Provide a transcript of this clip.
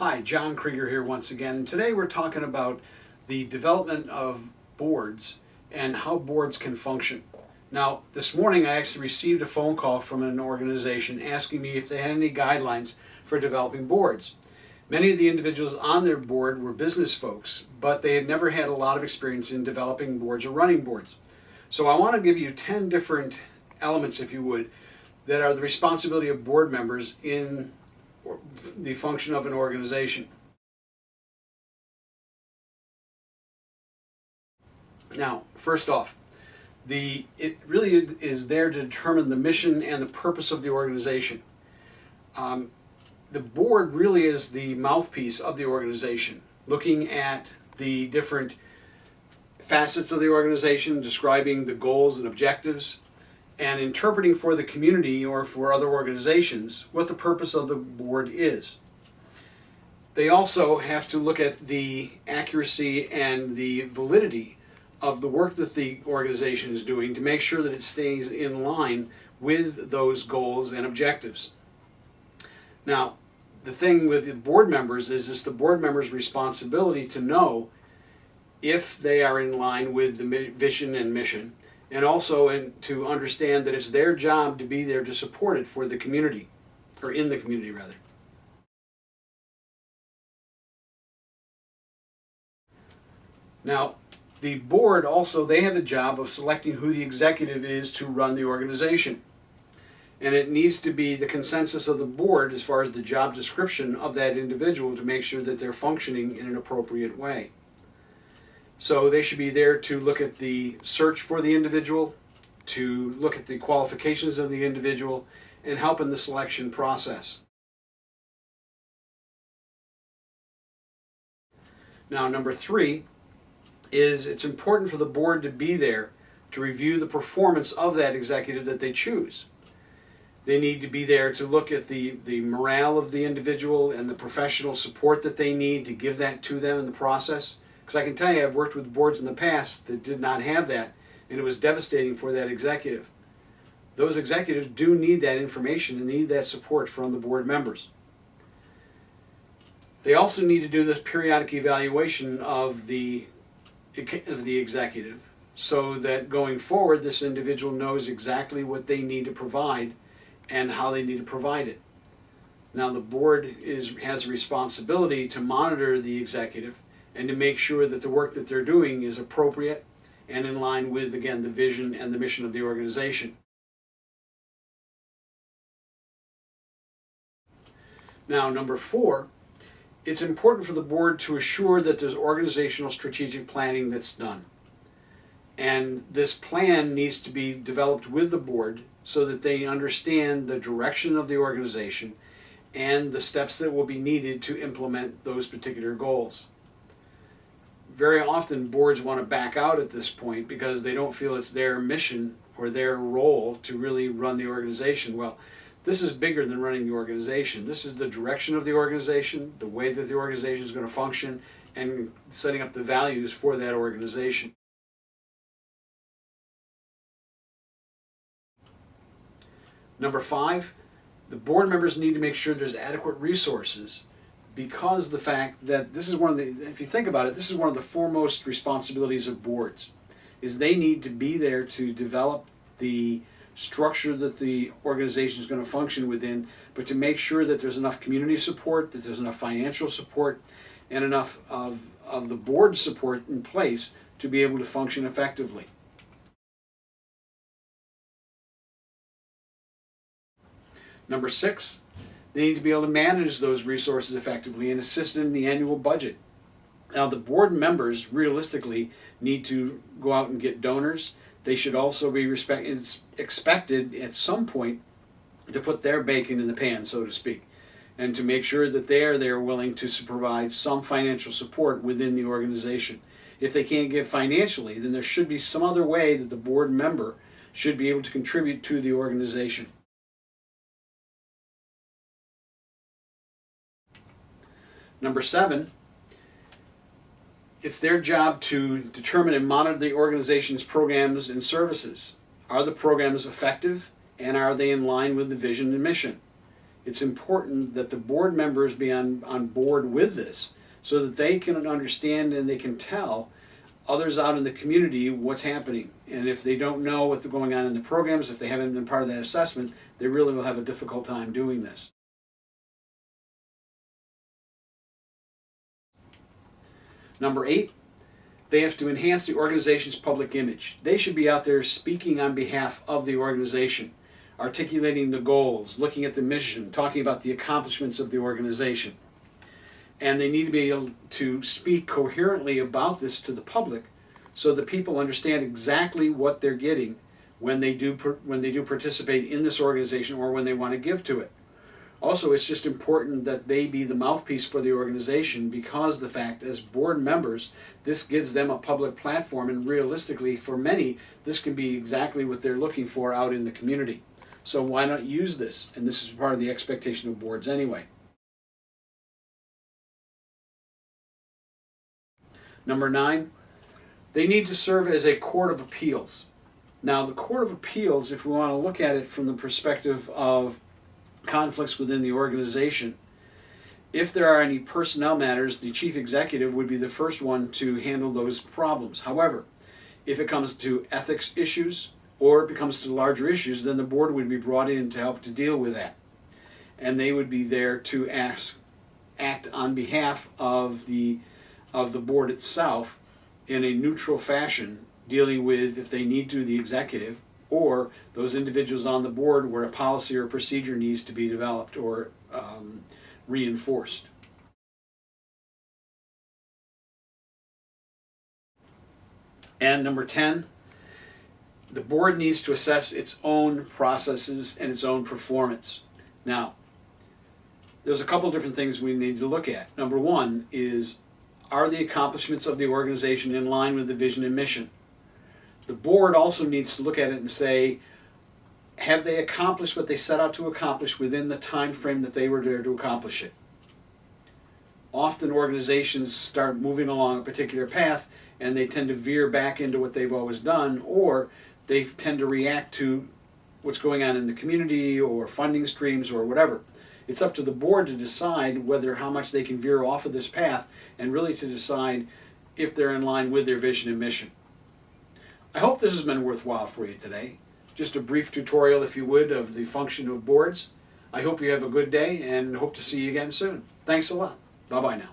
Hi, John Krieger here once again. Today we're talking about the development of boards and how boards can function. Now, this morning I actually received a phone call from an organization asking me if they had any guidelines for developing boards. Many of the individuals on their board were business folks, but they had never had a lot of experience in developing boards or running boards. So I want to give you 10 different elements, if you would, that are the responsibility of board members in the function of an organization. Now, first off, it really is there to determine the mission and the purpose of the organization. The board really is the mouthpiece of the organization, looking at the different facets of the organization, describing the goals and objectives, and interpreting for the community or for other organizations what the purpose of the board is. They also have to look at the accuracy and the validity of the work that the organization is doing to make sure that it stays in line with those goals and objectives. Now, the thing with the board members is it's the board members' responsibility to know if they are in line with the vision and mission, and also to understand that it's their job to be there to support it for the community, or in the community rather. Now, the board also, they have a job of selecting who the executive is to run the organization. And it needs to be the consensus of the board as far as the job description of that individual to make sure that they're functioning in an appropriate way. So they should be there to look at the search for the individual, to look at the qualifications of the individual, and help in the selection process. Now, number 3 is it's important for the board to be there to review the performance of that executive that they choose. They need to be there to look at the morale of the individual and the professional support that they need to give that to them in the process. Because I can tell you, I've worked with boards in the past that did not have that, and it was devastating for that executive. Those executives do need that information and need that support from the board members. They also need to do this periodic evaluation of the executive so that going forward this individual knows exactly what they need to provide and how they need to provide it. Now, the board has a responsibility to monitor the executive and to make sure that the work that they're doing is appropriate and in line with, again, the vision and the mission of the organization. Now, number 4, it's important for the board to assure that there's organizational strategic planning that's done. And this plan needs to be developed with the board so that they understand the direction of the organization and the steps that will be needed to implement those particular goals. Very often boards want to back out at this point because they don't feel it's their mission or their role to really run the organization. Well, this is bigger than running the organization. This is the direction of the organization, the way that the organization is going to function, and setting up the values for that organization. Number 5, the board members need to make sure there's adequate resources, because the fact that this is if you think about it, this is one of the foremost responsibilities of boards, is they need to be there to develop the structure that the organization is going to function within, but to make sure that there's enough community support, that there's enough financial support, and enough of the board support in place to be able to function effectively. Number 6, they need to be able to manage those resources effectively and assist in the annual budget. Now, the board members realistically need to go out and get donors. They should also be expected at some point to put their bacon in the pan, so to speak, and to make sure that they're willing to provide some financial support within the organization. If they can't give financially, then there should be some other way that the board member should be able to contribute to the organization. Number 7, it's their job to determine and monitor the organization's programs and services. Are the programs effective, and are they in line with the vision and mission? it's important that the board members be on board with this so that they can understand and they can tell others out in the community what's happening. And if they don't know what's going on in the programs, if they haven't been part of that assessment, they really will have a difficult time doing this. Number 8, they have to enhance the organization's public image. They should be out there speaking on behalf of the organization, articulating the goals, looking at the mission, talking about the accomplishments of the organization. And they need to be able to speak coherently about this to the public so that people understand exactly what they're getting when they do participate in this organization or when they want to give to it. Also, it's just important that they be the mouthpiece for the organization, because the fact, as board members, this gives them a public platform, and realistically for many this can be exactly what they're looking for out in the community. So why not use this? And this is part of the expectation of boards anyway. Number 9, they need to serve as a court of appeals. Now, the Court of Appeals, if we want to look at it from the perspective of conflicts within the organization, if there are any personnel matters, the chief executive would be the first one to handle those problems. However, if it comes to ethics issues or it becomes to larger issues, then the board would be brought in to help to deal with that. And they would be there to act on behalf of the board itself in a neutral fashion, dealing with, if they need to, the executive or those individuals on the board where a policy or procedure needs to be developed or reinforced. And number 10, the board needs to assess its own processes and its own performance. Now, there's a couple different things we need to look at. Number 1 is, are the accomplishments of the organization in line with the vision and mission? The board also needs to look at it and say, have they accomplished what they set out to accomplish within the time frame that they were there to accomplish it? Often organizations start moving along a particular path and they tend to veer back into what they've always done, or they tend to react to what's going on in the community or funding streams or whatever. It's up to the board to decide how much they can veer off of this path, and really to decide if they're in line with their vision and mission. I hope this has been worthwhile for you today. Just a brief tutorial, if you would, of the function of boards. I hope you have a good day and hope to see you again soon. Thanks a lot. Bye-bye now.